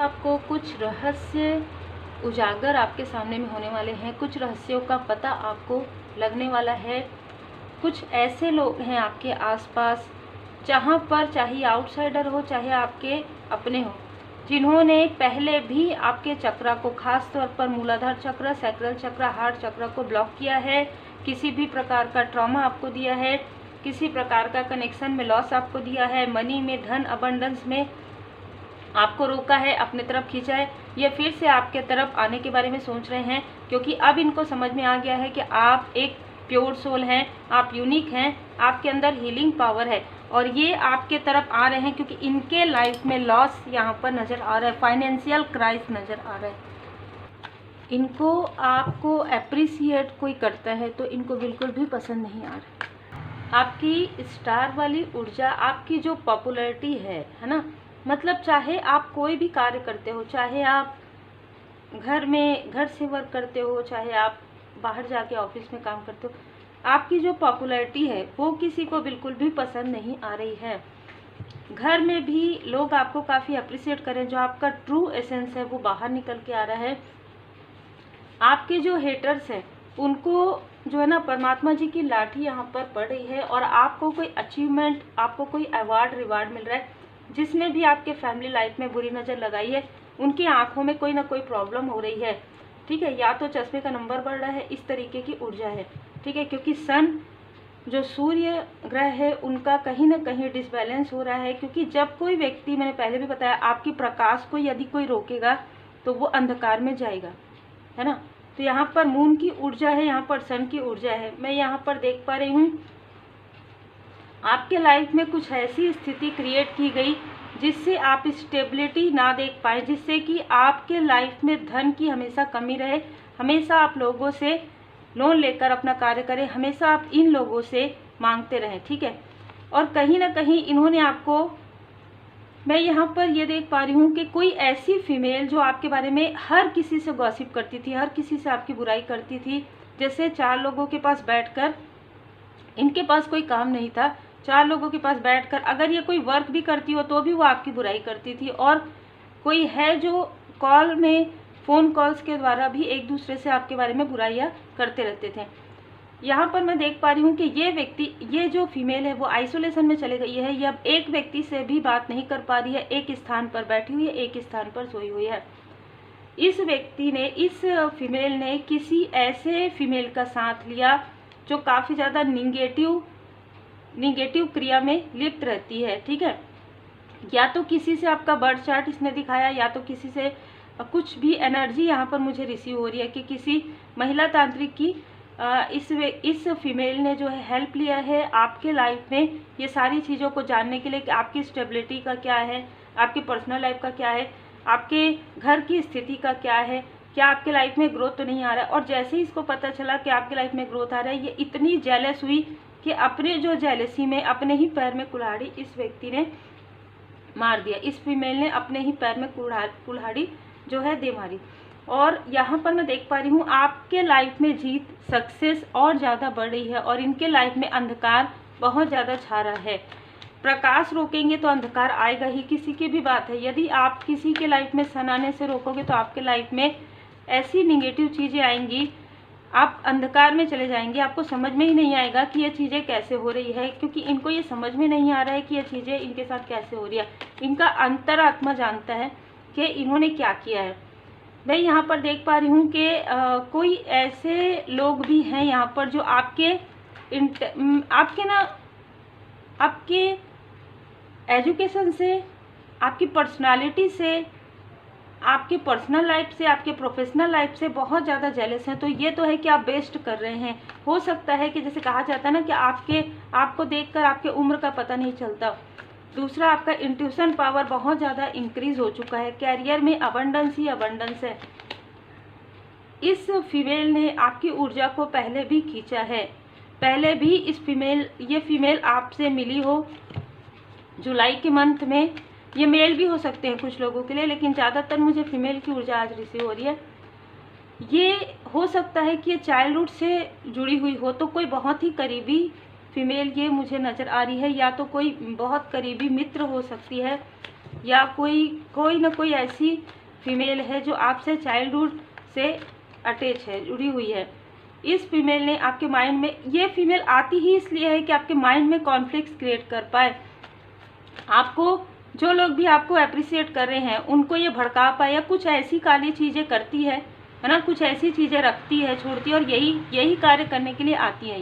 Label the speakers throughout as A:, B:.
A: आपको कुछ रहस्य उजागर आपके सामने में होने वाले हैं। कुछ रहस्यों का पता आपको लगने वाला है। कुछ ऐसे लोग हैं आपके आसपास, जहाँ पर चाहे आउटसाइडर हो चाहे आपके अपने हो, जिन्होंने पहले भी आपके चक्रा को, खास तौर पर मूलाधार चक्र, सैक्रल चक्र, हार्ट चक्र को ब्लॉक किया है। किसी भी प्रकार का ट्रॉमा आपको दिया है, किसी प्रकार का कनेक्शन में लॉस आपको दिया है, मनी में, धन अबंडेंस में आपको रोका है, अपने तरफ खींचा है। ये फिर से आपके तरफ आने के बारे में सोच रहे हैं, क्योंकि अब इनको समझ में आ गया है कि आप एक प्योर सोल हैं, आप यूनिक हैं, आपके अंदर हीलिंग पावर है, और ये आपके तरफ आ रहे हैं क्योंकि इनके लाइफ में लॉस यहाँ पर नज़र आ रहा है, फाइनेंशियल क्राइसिस नज़र आ रहा है। इनको आपको अप्रिसिएट कोई करता है तो इनको बिल्कुल भी पसंद नहीं आ रहा। आपकी स्टार वाली ऊर्जा, आपकी जो पॉपुलैरिटी है ना, मतलब चाहे आप कोई भी कार्य करते हो, चाहे आप घर से वर्क करते हो, चाहे आप बाहर जाके ऑफिस में काम करते हो, आपकी जो पॉपुलैरिटी है वो किसी को बिल्कुल भी पसंद नहीं आ रही है। घर में भी लोग आपको काफ़ी अप्रिशिएट करें, जो आपका ट्रू एसेंस है वो बाहर निकल के आ रहा है। आपके जो हेटर्स हैं उनको जो है ना, परमात्मा जी की लाठी यहाँ पर पड़ रही है, और आपको कोई अचीवमेंट, आपको कोई अवार्ड रिवार्ड मिल रहा है। जिसने भी आपके फैमिली लाइफ में बुरी नज़र लगाई है, उनकी आंखों में कोई ना कोई प्रॉब्लम हो रही है, ठीक है, या तो चश्मे का नंबर बढ़ रहा है, इस तरीके की ऊर्जा है, ठीक है, क्योंकि सन जो सूर्य ग्रह है उनका कहीं ना कहीं डिसबैलेंस हो रहा है। क्योंकि जब कोई व्यक्ति, मैंने पहले भी बताया, आपकी प्रकाश को यदि कोई रोकेगा तो वो अंधकार में जाएगा, है ना। तो यहाँ पर मून की ऊर्जा है, यहाँ पर सन की ऊर्जा है। मैं यहाँ पर देख पा रही हूँ आपके लाइफ में कुछ ऐसी स्थिति क्रिएट की गई जिससे आप स्टेबिलिटी ना देख पाए, जिससे कि आपके लाइफ में धन की हमेशा कमी रहे, हमेशा आप लोगों से लोन लेकर अपना कार्य करें, हमेशा आप इन लोगों से मांगते रहें, ठीक है। और कहीं ना कहीं इन्होंने आपको, मैं यहाँ पर ये देख पा रही हूँ कि कोई ऐसी फीमेल जो आपके बारे में हर किसी से गॉसिप करती थी, हर किसी से आपकी बुराई करती थी। जैसे चार लोगों के पास बैठकर, इनके पास कोई काम नहीं था, चार लोगों के पास बैठकर अगर ये कोई वर्क भी करती हो तो भी वो आपकी बुराई करती थी। और कोई है जो कॉल में, फ़ोन कॉल्स के द्वारा भी एक दूसरे से आपके बारे में बुराइयाँ करते रहते थे। यहाँ पर मैं देख पा रही हूँ कि ये व्यक्ति, ये जो फीमेल है वो आइसोलेशन में चले गई है। ये अब एक व्यक्ति से भी बात नहीं कर पा रही है, एक स्थान पर बैठी हुई है, एक स्थान पर सोई हुई है। इस व्यक्ति ने, इस फीमेल ने किसी ऐसे फीमेल का साथ लिया जो काफ़ी ज़्यादा निगेटिव क्रिया में लिप्त रहती है, ठीक है। या तो किसी से आपका बर्थ चार्ट इसने दिखाया, या तो किसी से कुछ भी एनर्जी यहाँ पर मुझे रिसीव हो रही है कि किसी महिला तांत्रिक की इस फीमेल ने जो है हेल्प लिया है आपके लाइफ में, ये सारी चीज़ों को जानने के लिए कि आपकी स्टेबिलिटी का क्या है, आपकी पर्सनल लाइफ का क्या है, आपके घर की स्थिति का क्या है, क्या आपके लाइफ में ग्रोथ तो नहीं आ रहा है। और जैसे ही इसको पता चला कि आपके लाइफ में ग्रोथ आ रहा है, ये इतनी जेलस हुई कि अपने जो जेलसी में अपने ही पैर में कुल्हाड़ी इस व्यक्ति ने मार दिया। इस फीमेल ने अपने ही पैर में कुल्हाड़ी जो है दे मारी। और यहाँ पर मैं देख पा रही हूँ आपके लाइफ में जीत, सक्सेस और ज़्यादा बढ़ रही है, और इनके लाइफ में अंधकार बहुत ज़्यादा छा रहा है। प्रकाश रोकेंगे तो अंधकार आएगा ही, किसी की भी बात है। यदि आप किसी के लाइफ में सन आने से रोकोगे तो आपके लाइफ में ऐसी निगेटिव चीज़ें आएंगी, आप अंधकार में चले जाएंगे, आपको समझ में ही नहीं आएगा कि ये चीज़ें कैसे हो रही है, क्योंकि इनको ये समझ में नहीं आ रहा है कि ये चीज़ें इनके साथ कैसे हो रही है। इनका अंतरात्मा जानता है कि इन्होंने क्या किया है। मैं यहाँ पर देख पा रही हूँ कि कोई ऐसे लोग भी हैं यहाँ पर जो आपके एजुकेशन से, आपकी पर्सनालिटी से, आपकी पर्सनल लाइफ से, आपके प्रोफेशनल लाइफ से बहुत ज़्यादा जेलस हैं। तो ये तो है कि आप बेस्ट कर रहे हैं। हो सकता है कि जैसे कहा जाता है ना कि आपको देखकर आपके उम्र का पता नहीं चलता। दूसरा, आपका इंट्यूशन पावर बहुत ज़्यादा इंक्रीज हो चुका है। कैरियर में अबंडेंस ही अबंडेंस है। इस फीमेल ने आपकी ऊर्जा को पहले भी खींचा है, पहले भी ये फीमेल आपसे मिली हो जुलाई के मंथ में। ये मेल भी हो सकते हैं कुछ लोगों के लिए, लेकिन ज़्यादातर मुझे फीमेल की ऊर्जा आज रिसीव हो रही है। ये हो सकता है कि ये चाइल्डहुड से जुड़ी हुई हो, तो कोई बहुत ही करीबी फीमेल ये मुझे नज़र आ रही है, या तो कोई बहुत करीबी मित्र हो सकती है, या कोई ना कोई ऐसी फीमेल है जो आपसे चाइल्डहुड से अटैच है, जुड़ी हुई है। इस फीमेल ने आपके माइंड में, ये फीमेल आती ही इसलिए है कि आपके माइंड में कॉन्फ्लिक्ट्स क्रिएट कर पाए, आपको जो लोग भी आपको अप्रिशिएट कर रहे हैं उनको ये भड़का पाए, या कुछ ऐसी काली चीज़ें करती है ना, कुछ ऐसी चीज़ें रखती है, छोड़ती है, और यही कार्य करने के लिए आती है।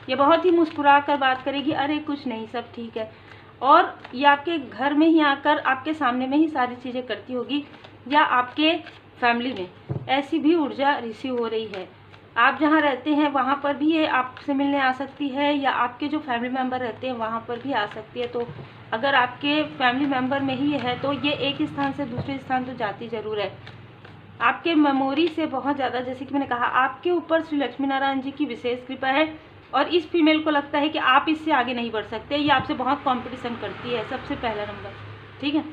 A: ये बहुत ही मुस्कुरा कर बात करेगी, अरे कुछ नहीं सब ठीक है, और ये आपके घर में ही आकर आपके सामने में ही सारी चीज़ें करती होगी, या आपके फैमिली में ऐसी भी ऊर्जा रिसीव हो रही है। आप जहाँ रहते हैं वहाँ पर भी ये आपसे मिलने आ सकती है, या आपके जो फैमिली मेम्बर रहते हैं वहाँ पर भी आ सकती है। तो अगर आपके फैमिली मेम्बर में ही है तो ये एक स्थान से दूसरे स्थान तो जाती ज़रूर है। आपके मेमोरी से बहुत ज़्यादा, जैसे कि मैंने कहा, आपके ऊपर श्री लक्ष्मी नारायण जी की विशेष कृपा है, और इस फीमेल को लगता है कि आप इससे आगे नहीं बढ़ सकते, ये आपसे बहुत कंपटीशन करती है, सबसे पहला नंबर। ठीक है,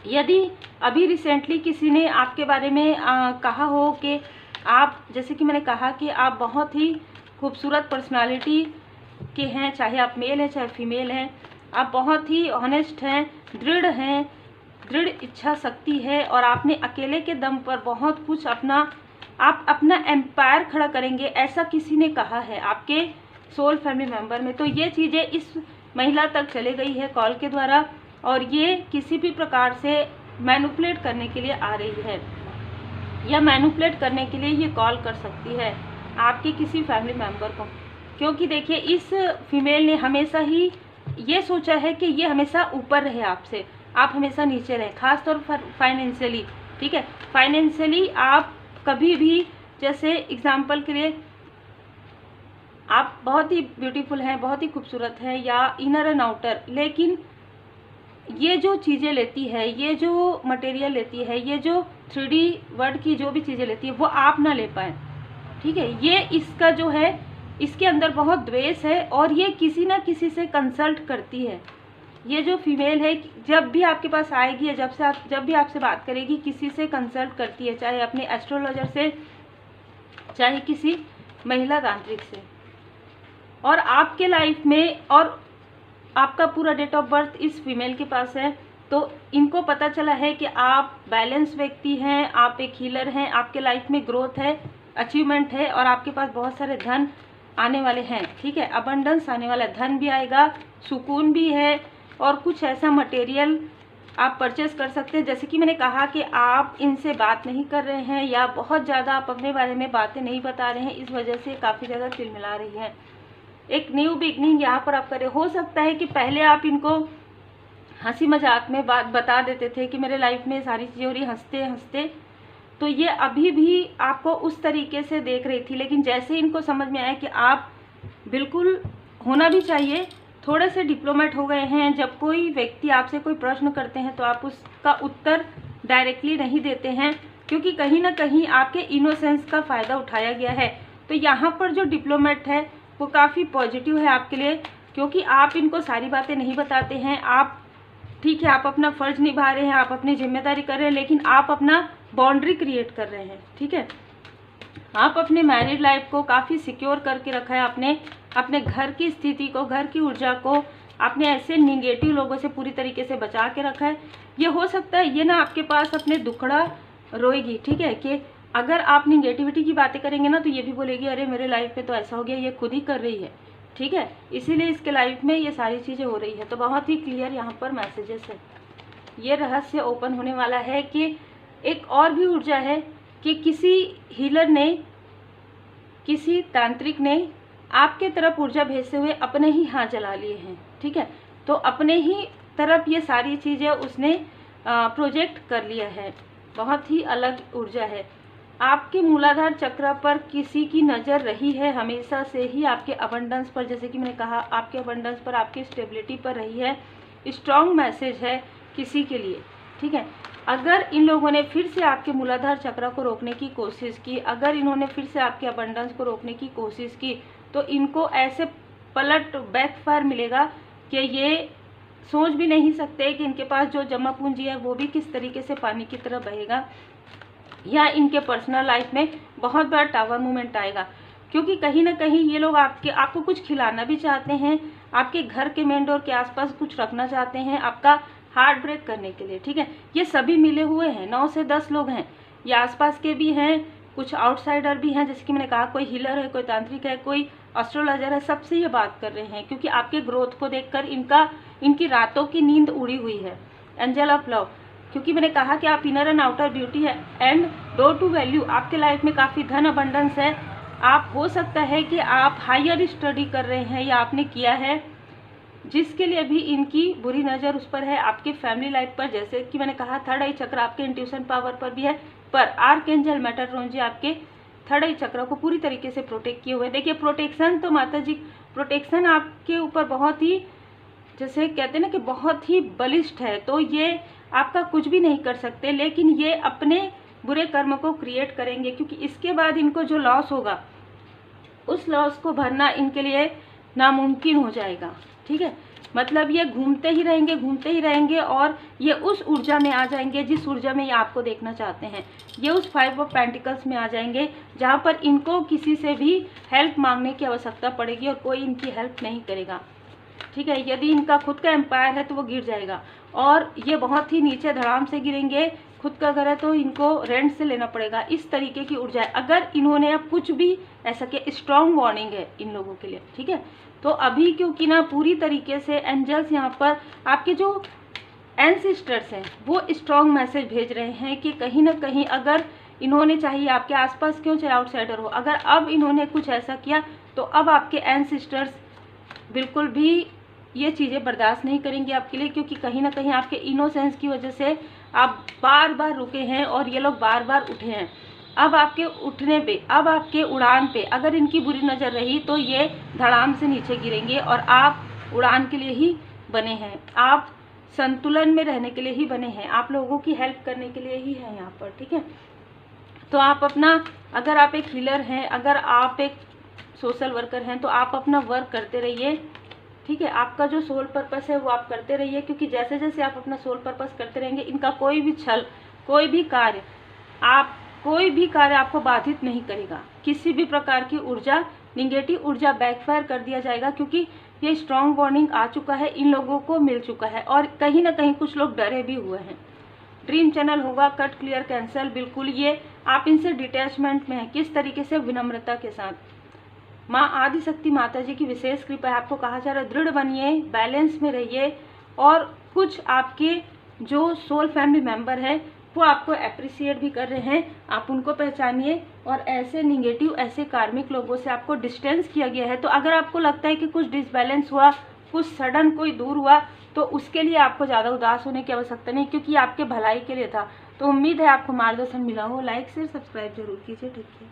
A: यदि अभी रिसेंटली किसी ने आपके बारे में कहा हो कि आप, जैसे कि मैंने कहा कि आप बहुत ही खूबसूरत पर्सनालिटी के हैं, चाहे आप मेल हैं चाहे फीमेल हैं, आप बहुत ही ऑनेस्ट हैं, दृढ़ इच्छा शक्ति है, और आपने अकेले के दम पर बहुत कुछ आप अपना एम्पायर खड़ा करेंगे, ऐसा किसी ने कहा है आपके सोल फैमिली मेंबर में। तो ये चीज़ें इस महिला तक चले गई है कॉल के द्वारा, और ये किसी भी प्रकार से मैनिपुलेट करने के लिए आ रही है, या मैनिपुलेट करने के लिए ये कॉल कर सकती है आपके किसी फैमिली मेंबर को। क्योंकि देखिए, इस फीमेल ने हमेशा ही ये सोचा है कि ये हमेशा ऊपर रहे आपसे, आप हमेशा नीचे रहे, खासतौर पर फाइनेंशियली। ठीक है, फाइनेंशियली आप कभी भी, जैसे एग्जाम्पल के लिए, आप बहुत ही ब्यूटीफुल हैं, बहुत ही खूबसूरत हैं, या इनर एंड आउटर, लेकिन ये जो चीज़ें लेती है, ये जो मटेरियल लेती है, ये जो 3D वर्ड की जो भी चीज़ें लेती है, वो आप ना ले पाए। ठीक है, ये इसका जो है, इसके अंदर बहुत द्वेष है, और ये किसी ना किसी से कंसल्ट करती है। ये जो फीमेल है, जब भी आपके पास आएगी, या जब भी आपसे बात करेगी, किसी से कंसल्ट करती है, चाहे अपने एस्ट्रोलॉजर से, चाहे किसी महिला तांत्रिक से। और आपके लाइफ में, और आपका पूरा डेट ऑफ बर्थ इस फीमेल के पास है, तो इनको पता चला है कि आप बैलेंस व्यक्ति हैं, आप एक हीलर हैं, आपके लाइफ में ग्रोथ है, अचीवमेंट है, और आपके पास बहुत सारे धन आने वाले हैं। ठीक है, अबंडेंस आने वाला, धन भी आएगा, सुकून भी है, और कुछ ऐसा मटेरियल आप परचेस कर सकते हैं। जैसे कि मैंने कहा कि आप इनसे बात नहीं कर रहे हैं, या बहुत ज़्यादा आप अपने बारे में बातें नहीं बता रहे हैं, इस वजह से काफ़ी ज़्यादा तिलमिला रही है। एक न्यू बिगनिंग यहाँ पर आप करें। हो सकता है कि पहले आप इनको हंसी मजाक में बात बता देते थे कि मेरे लाइफ में सारी चीज़ें हो रही, हंसते हंसते, तो ये अभी भी आपको उस तरीके से देख रही थी, लेकिन जैसे इनको समझ में आया कि आप बिल्कुल, होना भी चाहिए, थोड़े से डिप्लोमेट हो गए हैं। जब कोई व्यक्ति आपसे कोई प्रश्न करते हैं तो आप उसका उत्तर डायरेक्टली नहीं देते हैं, क्योंकि कहीं ना कहीं आपके इनोसेंस का फ़ायदा उठाया गया है। तो यहाँ पर जो डिप्लोमेट है वो काफ़ी पॉजिटिव है आपके लिए, क्योंकि आप इनको सारी बातें नहीं बताते हैं। आप, ठीक है, आप अपना फ़र्ज निभा रहे हैं, आप अपनी जिम्मेदारी कर रहे हैं, लेकिन आप अपना बाउंड्री क्रिएट कर रहे हैं। ठीक है, आप अपने मैरिड लाइफ को काफ़ी सिक्योर करके रखा है आपने, अपने घर की स्थिति को, घर की ऊर्जा को आपने ऐसे निगेटिव लोगों से पूरी तरीके से बचा के रखा है। ये हो सकता है ये ना आपके पास अपने दुखड़ा रोएगी। ठीक है, कि अगर आप निगेटिविटी की बातें करेंगे ना, तो ये भी बोलेगी अरे मेरे लाइफ में तो ऐसा हो गया, ये खुद ही कर रही है। ठीक है, इसीलिए इसके लाइफ में ये सारी चीज़ें हो रही है। तो बहुत ही क्लियर यहाँ पर मैसेजेस है। ये रहस्य ओपन होने वाला है कि एक और भी ऊर्जा है कि किसी हीलर ने, किसी तांत्रिक ने आपके तरफ ऊर्जा भेजते हुए अपने ही हाथ जला लिए हैं। ठीक है, तो अपने ही तरफ ये सारी चीज़ें उसने प्रोजेक्ट कर लिया है। बहुत ही अलग ऊर्जा है। आपके मूलाधार चक्र पर किसी की नज़र रही है हमेशा से ही, आपके अबंडेंस पर, जैसे कि मैंने कहा, आपके अबंडेंस पर, आपकी स्टेबिलिटी पर रही है। स्ट्रॉन्ग मैसेज है किसी के लिए। ठीक है, अगर इन लोगों ने फिर से आपके मूलाधार चक्र को रोकने की कोशिश की, अगर इन्होंने फिर से आपके अबंडेंस को रोकने की कोशिश की, तो इनको ऐसे पलट बैकफायर मिलेगा कि ये सोच भी नहीं सकते कि इनके पास जो जमा पूंजी है वो भी किस तरीके से पानी की तरह बहेगा, या इनके पर्सनल लाइफ में बहुत बड़ा टावर मूवमेंट आएगा। क्योंकि कहीं ना कहीं ये लोग आपको कुछ खिलाना भी चाहते हैं, आपके घर के मेन डोर के आसपास कुछ रखना चाहते हैं, आपका हार्ट ब्रेक करने के लिए, ठीक है। ये सभी मिले हुए हैं, 9 से 10 लोग हैं, ये आसपास के भी हैं, कुछ आउटसाइडर भी हैं, जैसे कि मैंने कहा कोई हीलर है, कोई तांत्रिक है, कोई एस्ट्रोलॉजर है, सबसे ये बात कर रहे हैं क्योंकि आपके ग्रोथ को देखकर इनकी रातों की नींद उड़ी हुई है। एंजल ऑफ लव, क्योंकि मैंने कहा कि आप इनर एंड आउटर ब्यूटी है एंड डोर टू वैल्यू, आपके लाइफ में काफ़ी धन अबंडेंस है। आप हो सकता है कि आप हायर स्टडी कर रहे हैं या आपने किया है, जिसके लिए भी इनकी बुरी नज़र उस पर है, आपके फैमिली लाइफ पर, जैसे कि मैंने कहा थर्ड आई चक्र आपके इंट्यूशन पावर पर भी है, पर आर्कएंजल मेटाट्रॉन जी आपके थर्ड आई चक्र को पूरी तरीके से प्रोटेक्ट किए हुए। देखिए प्रोटेक्शन तो माता जी, प्रोटेक्शन आपके ऊपर बहुत ही, जैसे कहते हैं ना कि बहुत ही बलिष्ठ है, तो ये आपका कुछ भी नहीं कर सकते, लेकिन ये अपने बुरे कर्म को क्रिएट करेंगे क्योंकि इसके बाद इनको जो लॉस होगा उस लॉस को भरना इनके लिए नामुमकिन हो जाएगा, ठीक है। मतलब ये घूमते ही रहेंगे और ये उस ऊर्जा में आ जाएंगे जिस ऊर्जा में ये आपको देखना चाहते हैं। ये उस 5 ऑफ पेंटिकल्स में आ जाएंगे जहाँ पर इनको किसी से भी हेल्प मांगने की आवश्यकता पड़ेगी और कोई इनकी हेल्प नहीं करेगा, ठीक है। यदि इनका खुद का एम्पायर है तो वो गिर जाएगा और ये बहुत ही नीचे धड़ाम से गिरेंगे। खुद का घर है तो इनको रेंट से लेना पड़ेगा, इस तरीके की ऊर्जा है। अगर इन्होंने अब कुछ भी ऐसा किया, स्ट्रॉन्ग वार्निंग है इन लोगों के लिए, ठीक है। तो अभी क्योंकि ना पूरी तरीके से एंजल्स यहाँ पर आपके जो एंसेस्टर्स हैं वो स्ट्रॉन्ग मैसेज भेज रहे हैं कि कहीं ना कहीं अगर इन्होंने, चाहिए आपके आसपास क्यों चाहे आउटसाइडर हो, अगर अब इन्होंने कुछ ऐसा किया तो अब आपके एंसेस्टर्स बिल्कुल भी ये चीज़ें बर्दाश्त नहीं करेंगे आपके लिए, क्योंकि कहीं ना कहीं आपके इनोसेंस की वजह से आप बार बार रुके हैं और ये लोग बार बार उठे हैं। अब आपके उठने पे, अब आपके उड़ान पे अगर इनकी बुरी नज़र रही तो ये धड़ाम से नीचे गिरेंगे और आप उड़ान के लिए ही बने हैं, आप संतुलन में रहने के लिए ही बने हैं, आप लोगों की हेल्प करने के लिए ही हैं यहाँ पर, ठीक है। तो आप अपना, अगर आप एक हीलर हैं, अगर आप एक सोशल वर्कर हैं तो आप अपना वर्क करते रहिए, ठीक है। आपका जो सोल पर्पस है वो आप करते रहिए, क्योंकि जैसे जैसे आप अपना सोल पर्पस करते रहेंगे इनका कोई भी छल, कोई भी कार्य आपको बाधित नहीं करेगा। किसी भी प्रकार की ऊर्जा, निगेटिव ऊर्जा बैकफायर कर दिया जाएगा, क्योंकि ये स्ट्रॉन्ग वार्निंग आ चुका है, इन लोगों को मिल चुका है और कहीं ना कहीं कुछ लोग डरे भी हुए हैं। ड्रीम चैनल होगा कट, क्लियर, कैंसिल, बिल्कुल ये आप इनसे डिटैचमेंट में है। किस तरीके से? विनम्रता के साथ। माँ आदिशक्ति माता जी की विशेष कृपा है, आपको कहा जा रहा है दृढ़ बनिए, बैलेंस में रहिए और कुछ आपके जो सोल फैमिली मेंबर है वो आपको अप्रिशिएट भी कर रहे हैं, आप उनको पहचानिए और ऐसे निगेटिव, ऐसे कार्मिक लोगों से आपको डिस्टेंस किया गया है। तो अगर आपको लगता है कि कुछ डिसबैलेंस हुआ, कुछ सडन कोई दूर हुआ, तो उसके लिए आपको ज़्यादा उदास होने की आवश्यकता नहीं, क्योंकि आपके भलाई के लिए था। तो उम्मीद है आपको मार्गदर्शन मिला हो। लाइक शेयर सब्सक्राइब जरूर कीजिए, ठीक है।